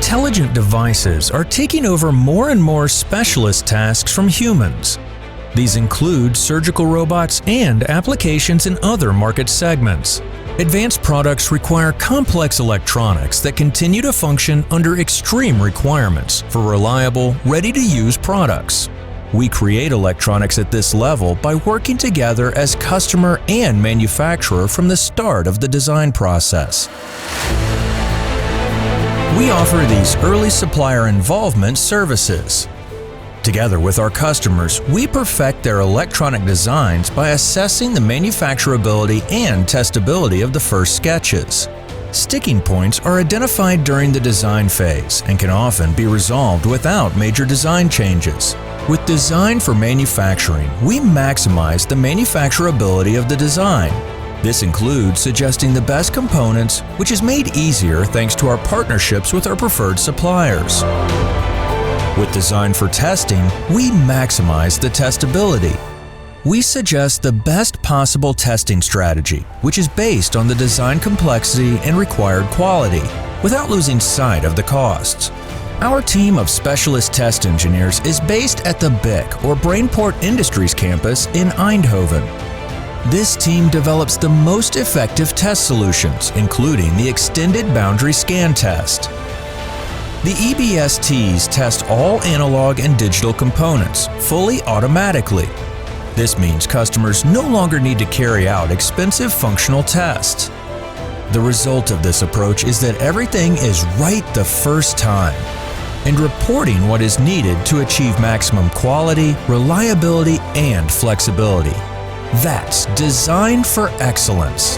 Intelligent devices are taking over more and more specialist tasks from humans. These include surgical robots and applications in other market segments. Advanced products require complex electronics that continue to function under extreme requirements for reliable, ready-to-use products. We create electronics at this level by working together as customer and manufacturer from the start of the design process. We offer these early supplier involvement services. Together with our customers, we perfect their electronic designs by assessing the manufacturability and testability of the first sketches. Sticking points are identified during the design phase and can often be resolved without major design changes. With design for manufacturing, we maximize the manufacturability of the design. This includes suggesting the best components, which is made easier thanks to our partnerships with our preferred suppliers. With design for testing, we maximize the testability. We suggest the best possible testing strategy, which is based on the design complexity and required quality, without losing sight of the costs. Our team of specialist test engineers is based at the BIC or Brainport Industries Campus in Eindhoven. This team develops the most effective test solutions, including the Extended Boundary Scan Test. The EBSTs test all analog and digital components, fully automatically. This means customers no longer need to carry out expensive functional tests. The result of this approach is that everything is right the first time, and reporting what is needed to achieve maximum quality, reliability, and flexibility. That's design for excellence.